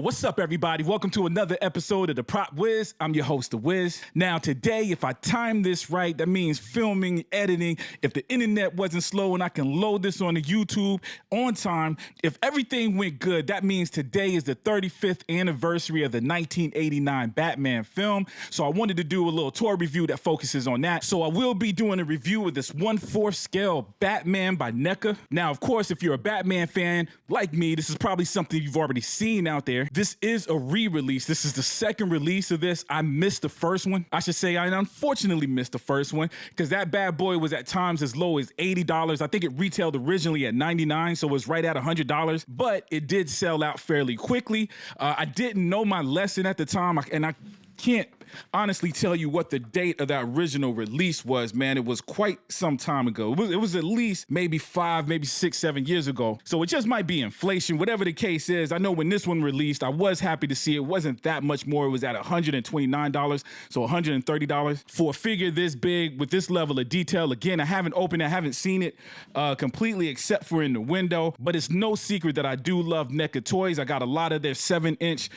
what's up, everybody? Welcome to another episode of the Prop Wiz. I'm your host, the Wiz. Now, today, if I time this right, that means filming, editing. If the internet wasn't slow and I can load this on the YouTube on time, if everything went good, that means today is the 35th anniversary of the 1989 Batman film. So I wanted to do a little tour review that focuses on that. So I will be doing a review of this 1/4 scale Batman by NECA. Now, of course, if you're a Batman fan like me, this is probably something you've already seen out there. This is a re-release. This is the second release of this. I missed the first one. I should say I unfortunately missed the first one because that bad boy was at times as low as $80. I think it retailed originally at $99, so it was right at $100, but it did sell out fairly quickly. I didn't know my lesson at the time, and I can't honestly tell you what the date of that original release was, man. It was quite some time ago. It was at least maybe 5, maybe 6, 7 years ago. So it just might be inflation, whatever the case is. I know when this one released, I was happy to see it wasn't that much more. It was at $129, so $130 for a figure this big with this level of detail. Again, I haven't opened it, I haven't seen it completely except for in the window, but it's no secret that I do love NECA Toys. I got a lot of their 7-inch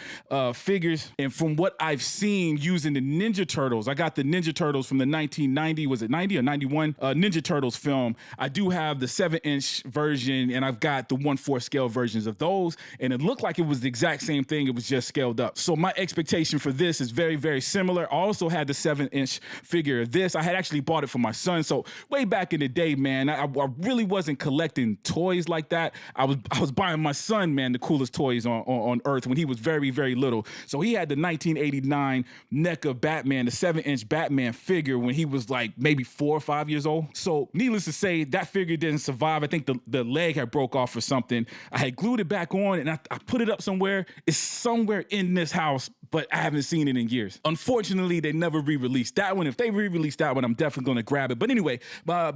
figures, and from what I've seen using the Ninja Turtles, I got the Ninja Turtles from the 1990, was it 90 or 91 Ninja Turtles film. I do have the 7-inch version, and I've got the 1/4 scale versions of those, and it looked like it was the exact same thing. It was just scaled up. So my expectation for this is very, very similar. I also had the 7-inch figure of this. I had actually bought it for my son. So way back in the day, man, I really wasn't collecting toys like that. I was buying my son, man, the coolest toys on earth when he was very, very little. So he had the 1989 NECA Batman, the 7-inch Batman figure when he was like maybe 4 or 5 years old. So needless to say, that figure didn't survive. I think the leg had broke off or something. I had glued it back on and I put it up somewhere. It's somewhere in this house, but I haven't seen it in years. Unfortunately, they never re-released that one. If they re-release that one, I'm definitely gonna grab it. But anyway,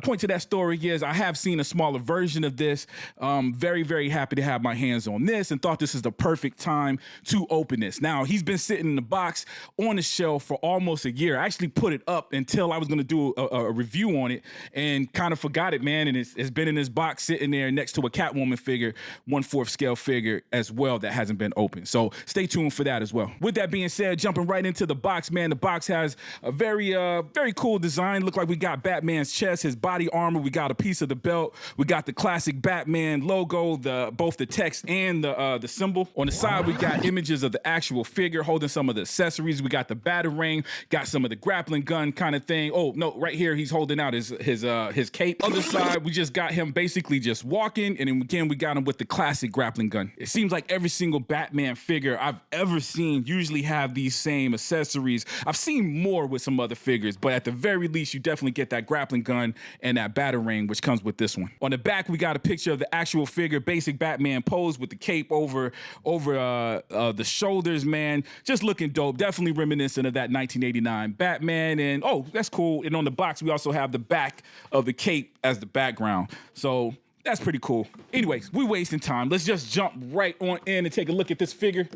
point to that story is I have seen a smaller version of this. Very, very happy to have my hands on this and thought this is the perfect time to open this. Now, he's been sitting in the box on the shelf for almost a year. I actually put it up until I was gonna do a review on it and kind of forgot it, man. And it's been in this box sitting there next to a Catwoman figure, 1/4 scale figure as well that hasn't been opened. So stay tuned for that as well. With that being said, jumping right into the box, man, the box has a very cool design. Look like we got Batman's chest, his body armor. We got a piece of the belt. We got the classic Batman logo, both the text and the symbol. On the side, we got images of the actual figure holding some of the accessories. We got the batarang, got some of the grappling gun kind of thing. Oh no, right here he's holding out his cape. Other side, we just got him basically just walking, and then again we got him with the classic grappling gun. It seems like every single Batman figure I've ever seen usually have these same accessories. I've seen more with some other figures, but at the very least, you definitely get that grappling gun and that batarang, which comes with this one. On the back, we got a picture of the actual figure, basic Batman pose with the cape over the shoulders, man. Just looking dope. Definitely reminiscent of that 1989 Batman. And oh, that's cool. And on the box, we also have the back of the cape as the background. So that's pretty cool. Anyways, we're wasting time. Let's just jump right on in and take a look at this figure.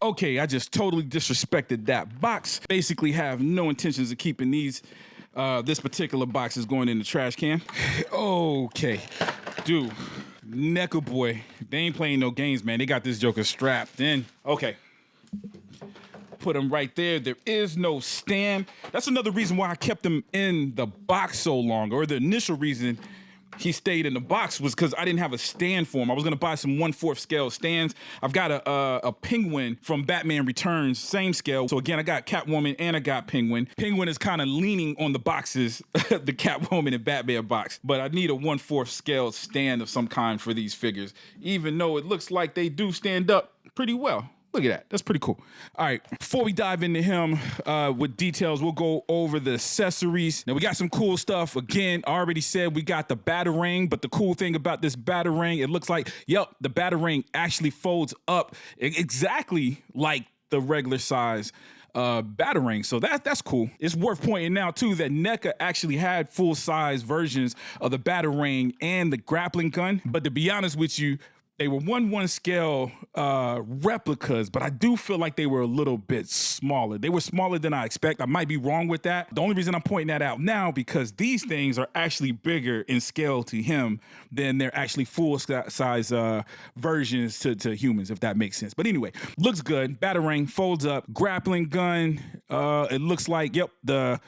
Okay, I just totally disrespected that box. Basically have no intentions of keeping these, this particular box is going in the trash can. Okay, dude, NECA boy, they ain't playing no games, man. They got this joker strapped in. Okay. Put them right there. There is no stand. That's another reason why I kept them in the box so long, or the initial reason he stayed in the box was because I didn't have a stand for him. I was gonna buy some 1/4 scale stands. I've got a Penguin from Batman Returns, same scale. So again, I got Catwoman and I got Penguin. Penguin is kind of leaning on the boxes, the Catwoman and Batman box. But I need a 1/4 scale stand of some kind for these figures, even though it looks like they do stand up pretty well. Look at that. That's pretty cool. All right. Before we dive into him with details, we'll go over the accessories. Now, we got some cool stuff. Again, I already said we got the batarang, but the cool thing about this batarang, it looks like, yep, the batarang actually folds up exactly like the regular size batarang. So that's cool. It's worth pointing out, too, that NECA actually had full-size versions of the batarang and the grappling gun. But to be honest with you, They were 1/1 scale replicas, but I do feel like they were a little bit smaller. They were smaller than I expect. I might be wrong with that. The only reason I'm pointing that out now because these things are actually bigger in scale to him than they're actually full size versions to humans, if that makes sense. But anyway, looks good. Batarang folds up, grappling gun. It looks like, yep, the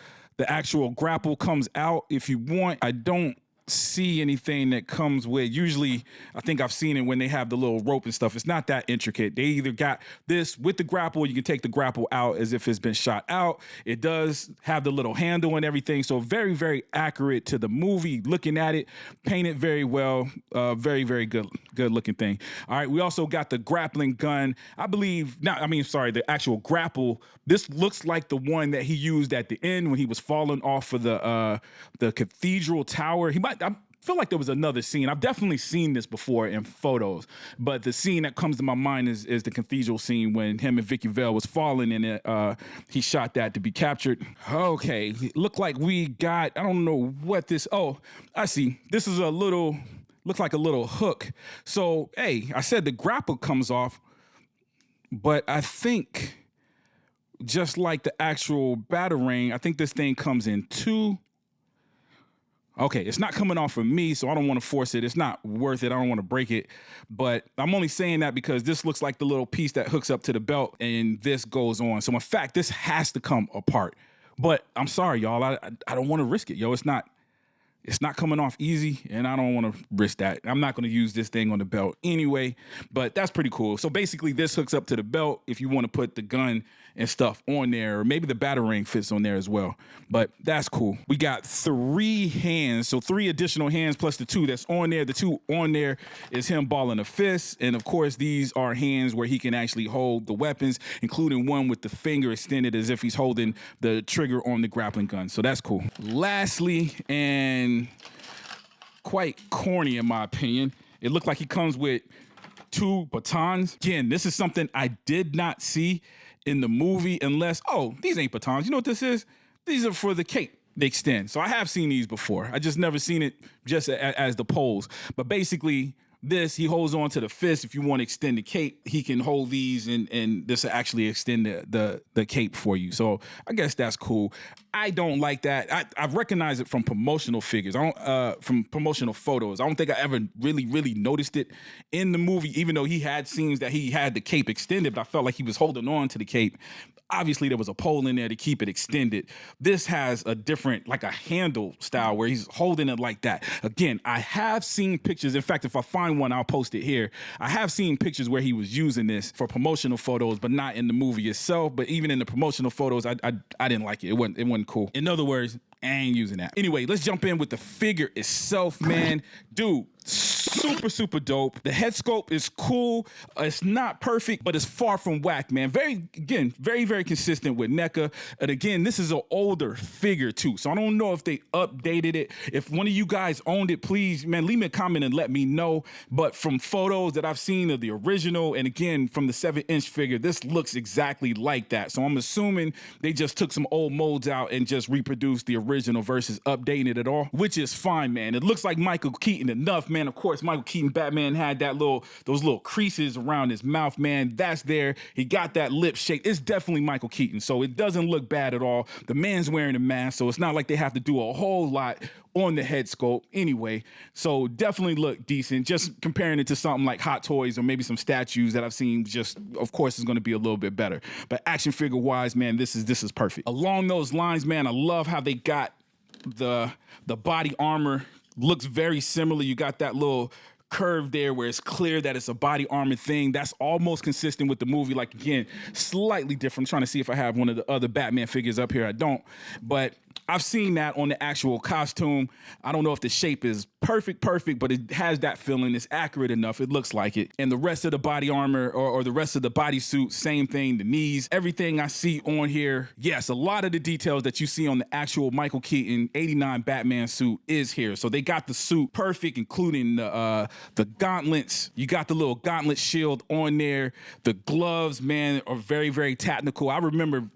actual grapple comes out if you want. I don't see anything that comes with, usually I think I've seen it when they have the little rope and stuff. It's not that intricate. They either got this with the grapple, you can take the grapple out as if it's been shot out. It does have the little handle and everything, so very, very accurate to the movie. Looking at it, painted very well, very, very good looking thing. All right, we also got the grappling gun. The actual grapple. This looks like the one that he used at the end when he was falling off of the cathedral tower. I feel like there was another scene. I've definitely seen this before in photos, but the scene that comes to my mind is the cathedral scene when him and Vicky Vale was falling and he shot that to be captured. Okay, look like we got, I don't know what this, oh, I see. This is looks like a little hook. So, hey, I said the grapple comes off, but I think just like the actual batarang, I think this thing comes in two. Okay, it's not coming off of me, so I don't want to force it. It's not worth it. I don't want to break it. But I'm only saying that because this looks like the little piece that hooks up to the belt, and this goes on. So, in fact, this has to come apart. But I'm sorry, y'all. I don't want to risk it, yo. It's not coming off easy, and I don't want to risk that. I'm not going to use this thing on the belt anyway, but that's pretty cool. So basically, this hooks up to the belt if you want to put the gun and stuff on there, or maybe the batarang fits on there as well. But that's cool. We got 3 hands, so 3 additional hands plus the 2 that's on there. The 2 on there is him balling a fist, and of course, these are hands where he can actually hold the weapons, including one with the finger extended as if he's holding the trigger on the grappling gun. So that's cool. Lastly, and quite corny in my opinion, it looked like he comes with 2 batons. Again, this is something I did not see in the movie unless, oh, these ain't batons. You know what this is? These are for the cape they extend. So I have seen these before. I just never seen it just as the poles. But basically, this, he holds on to the fist. If you want to extend the cape, he can hold these and this will actually extend the cape for you. So I guess that's cool. I don't like that. I've recognized it from promotional figures. From promotional photos. I don't think I ever really noticed it in the movie, even though he had scenes that he had the cape extended, but I felt like he was holding on to the cape. Obviously, there was a pole in there to keep it extended. This has a different, like a handle style where he's holding it like that. Again, I have seen pictures. In fact, if I find one, I'll post it here. I have seen pictures where he was using this for promotional photos, but not in the movie itself. But even in the promotional photos, I didn't like it. It wasn't cool. In other words, I ain't using that. Anyway, let's jump in with the figure itself, man. Dude, super dope. The head sculpt is cool. It's not perfect, but it's far from whack, man. Very consistent with NECA. And again, this is an older figure too, so I don't know if they updated it. If one of you guys owned it, please, man, leave me a comment and let me know. But from photos that I've seen of the original, and again, from the 7-inch figure, this looks exactly like that. So I'm assuming they just took some old molds out and just reproduced the original versus updating it at all, which is fine, man. It looks like Michael Keaton enough, man. Of course, Michael Keaton Batman had those little creases around his mouth, man. That's there. He got that lip shape. It's definitely Michael Keaton, so it doesn't look bad at all. The man's wearing a mask, so it's not like they have to do a whole lot on the head sculpt anyway. So definitely look decent. Just comparing it to something like Hot Toys or maybe some statues that I've seen, just of course is going to be a little bit better. But action figure wise, man, this is perfect. Along those lines, man, I love how they got the body armor. Looks very similar. You got that little curve there where it's clear that it's a body armor thing. That's almost consistent with the movie. Like, again, slightly different. I'm trying to see if I have one of the other Batman figures up here. I don't, but I've seen that on the actual costume. I don't know if the shape is perfect, but it has that feeling. It's accurate enough. It looks like it. And the rest of the body armor or the rest of the bodysuit, same thing. The knees, everything I see on here. Yes, a lot of the details that you see on the actual Michael Keaton 89 Batman suit is here. So they got the suit perfect, including the gauntlets. You got the little gauntlet shield on there. The gloves, man, are very technical. I remember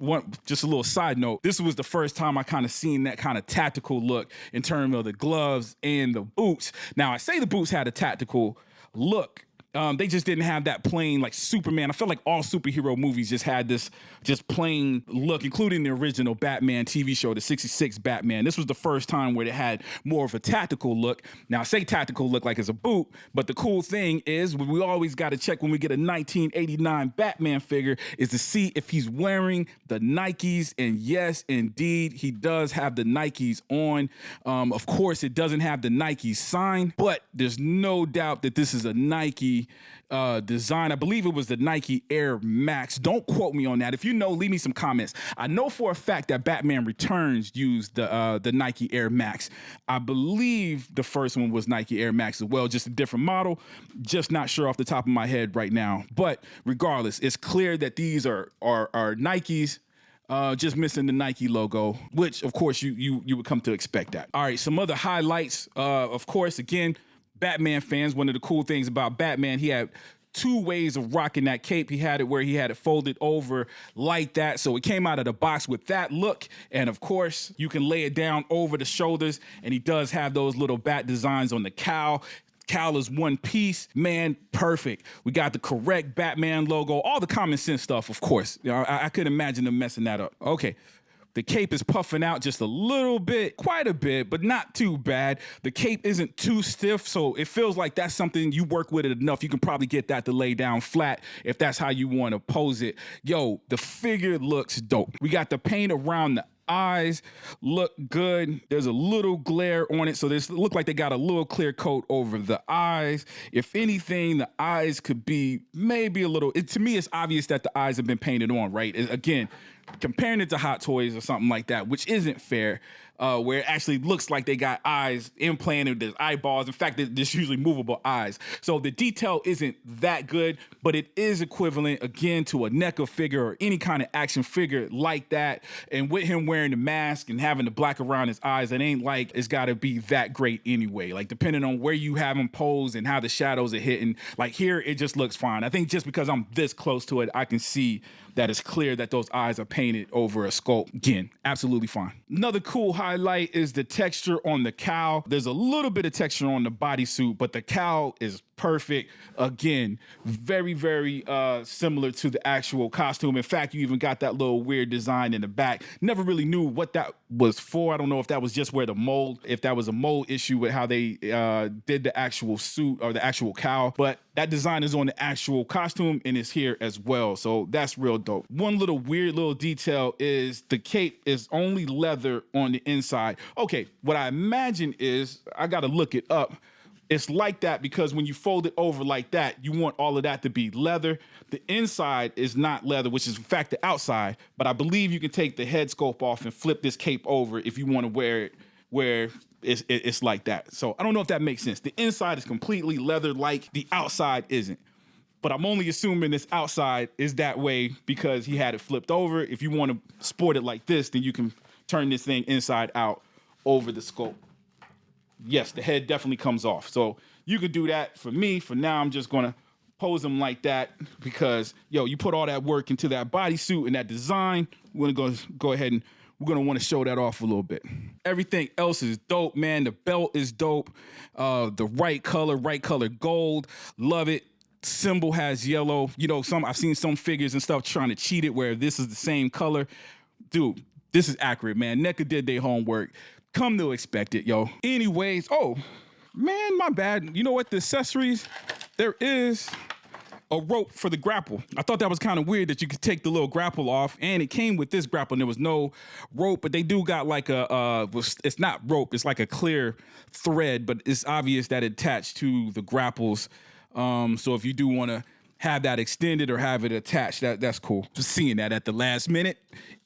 just a little side note. This was the first time I kind of seen that kind of tactical look in terms of the gloves and the boots. Now, I say the boots had a tactical look They just didn't have that plain, like Superman. I feel like all superhero movies just had this just plain look, including the original Batman TV show, the 66 Batman. This was the first time where it had more of a tactical look. Now, I say tactical look like it's a boot, but the cool thing is we always got to check when we get a 1989 Batman figure is to see if he's wearing the Nikes. And yes, indeed, he does have the Nikes on. Of course, it doesn't have the Nike sign, but there's no doubt that this is a Nike design. I believe it was the Nike Air Max. Don't quote me on that. If you know, leave me some comments. I know for a fact that Batman Returns used the Nike Air Max. I believe the first one was Nike Air Max as well, just a different model. Just not sure off the top of my head right now. But regardless, it's clear that these are Nikes. Just missing the Nike logo, which of course you would come to expect that. All right, some other highlights. Of course, again, Batman fans, one of the cool things about Batman, he had two ways of rocking that cape. He had it where he had it folded over like that. So it came out of the box with that look. And of course, you can lay it down over the shoulders. And he does have those little bat designs on the cowl. Cowl is one piece, man, perfect. We got the correct Batman logo, all the common sense stuff, of course. You know, I couldn't imagine them messing that up. Okay. The cape is puffing out just a little bit, quite a bit, but not too bad. The cape isn't too stiff, so it feels like that's something you work with it enough. You can probably get that to lay down flat if that's how you want to pose it. Yo, the figure looks dope. We got the paint around the eyes, look good. There's a little glare on it, so this look like they got a little clear coat over the eyes. If anything, the eyes could be maybe a little, to me, it's obvious that the eyes have been painted on, right? Again, comparing it to Hot Toys or something like that, which isn't fair, where it actually looks like they got eyes implanted, there's eyeballs. In fact, there's usually movable eyes. So the detail isn't that good, but it is equivalent, again, to a NECA figure or any kind of action figure like that. And with him wearing the mask and having the black around his eyes, it ain't like it's got to be that great anyway. Like, depending on where you have him posed and how the shadows are hitting, like here, it just looks fine. I think just because I'm this close to it, I can see that it's clear that those eyes are painted over a sculpt. Again, absolutely fine. Another cool highlight is the texture on the cowl. There's a little bit of texture on the bodysuit, but the cowl is perfect. Again, very, very similar to the actual costume. In fact, you even got that little weird design in the back. Never really knew what that was for. I don't know if that was just where the mold, if that was a mold issue with how they did the actual suit or the actual cowl, but that design is on the actual costume and it's here as well. So that's real dope. One little weird little detail is the cape is only leather on the inside. Okay, what I imagine is, I got to look it up. It's like that because when you fold it over like that, you want all of that to be leather. The inside is not leather, which is in fact the outside, but I believe you can take the head scope off and flip this cape over if you want to wear it where it's like that. So I don't know if that makes sense. The inside is completely leather-like, the outside isn't. But I'm only assuming this outside is that way because he had it flipped over. If you want to sport it like this, then you can turn this thing inside out over the scope. Yes, the head definitely comes off. So you could do that. For me, for now, I'm just going to pose him like that because, yo, you put all that work into that bodysuit and that design. We're going to go ahead and we're going to want to show that off a little bit. Everything else is dope, man. The belt is dope. The right color gold. Love it. Symbol has yellow. You know, I've seen some figures and stuff trying to cheat it where this is the same color. Dude, this is accurate, man. NECA did their homework. Come to expect it, yo. Anyways, oh, man, my bad. You know what? The accessories, there is a rope for the grapple. I thought that was kind of weird that you could take the little grapple off, and it came with this grapple, and there was no rope, but they do got like it's not rope, it's like a clear thread, but it's obvious that it attached to the grapples. So if you do want to have that extended or have it attached, that's cool. Just seeing that at the last minute.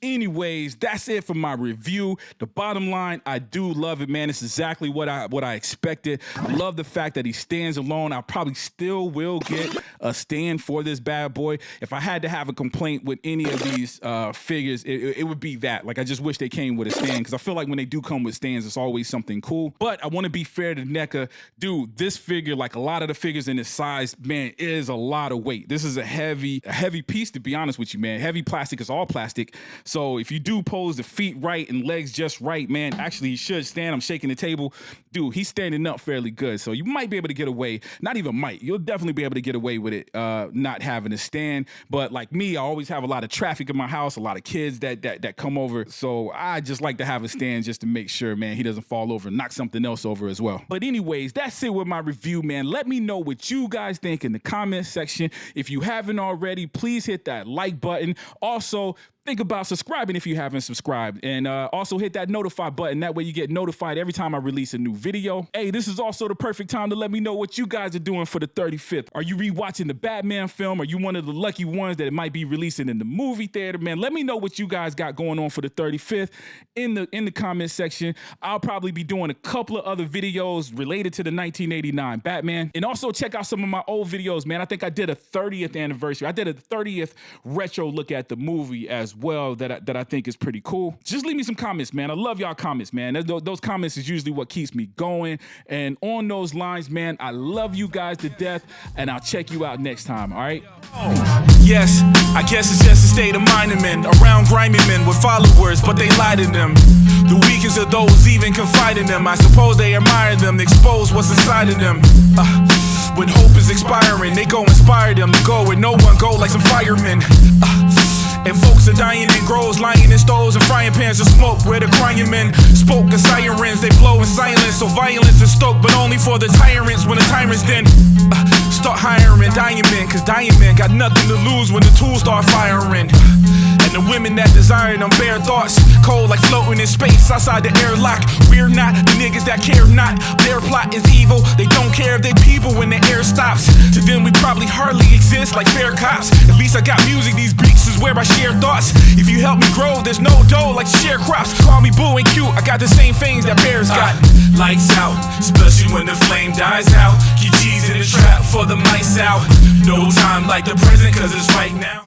Anyways, that's it for my review. The bottom line, I do love it, man. It's exactly what I expected. Love the fact that he stands alone. I probably still will get a stand for this bad boy. If I had to have a complaint with any of these figures, it would be that. Like, I just wish they came with a stand because I feel like when they do come with stands, it's always something cool. But I want to be fair to NECA. Dude, this figure, like a lot of the figures in this size, man, is a lot of weight. This is a heavy piece, to be honest with you, man. Heavy plastic is all plastic. So if you do pose the feet right and legs just right, man, actually he should stand. I'm shaking the table. Dude, he's standing up fairly good. So you might be able to get away. Not even might. You'll definitely be able to get away with it not having a stand. But like me, I always have a lot of traffic in my house, a lot of kids that come over. So I just like to have a stand just to make sure, man, he doesn't fall over and knock something else over as well. But anyways, that's it with my review, man. Let me know what you guys think in the comment section. If you haven't already, please hit that like button. Also, think about subscribing if you haven't subscribed, and also hit that notify button. That way you get notified every time I release a new video. Hey, this is also the perfect time to let me know what you guys are doing for the 35th. Are you rewatching the Batman film? Are you one of the lucky ones that it might be releasing in the movie theater? Man, let me know what you guys got going on for the 35th in the comment section. I'll probably be doing a couple of other videos related to the 1989 Batman. And also check out some of my old videos, man. I think I did a 30th anniversary. I did a 30th retro look at the movie as well that I think is pretty cool. Just leave me some comments, man. I love y'all comments, man. Those comments is usually what keeps me going. And on those lines, man, I love you guys to death, and I'll check you out next time, all right? Yes, I guess it's just a state of mind of men around grimy men with followers, but they lie to them. The weakest of those even confide in them. I suppose they admire them, expose what's inside of them. When hope is expiring, they go inspire them to go where no one go, like some firemen. And folks are dying in groves, lying in stoves and frying pans of smoke where the crying men spoke as sirens. They blow in silence, so violence is stoked, but only for the tyrants. When the tyrants then start hiring dying men, cause dying men got nothing to lose when the tools start firing. And the women that desire them bare thoughts, cold like floating in space outside the airlock. We're not the niggas that care not. Their plot is evil, they don't care if they people when the air stops. To them we probably hardly exist like fair cops. At least I got music, these beats is where I share thoughts. If you help me grow, there's no dough like sharecrops. Call me boo and cute, I got the same things that bears got. Lights out, especially when the flame dies out. Keep G's in the trap for the mice out. No time like the present, cause it's right now.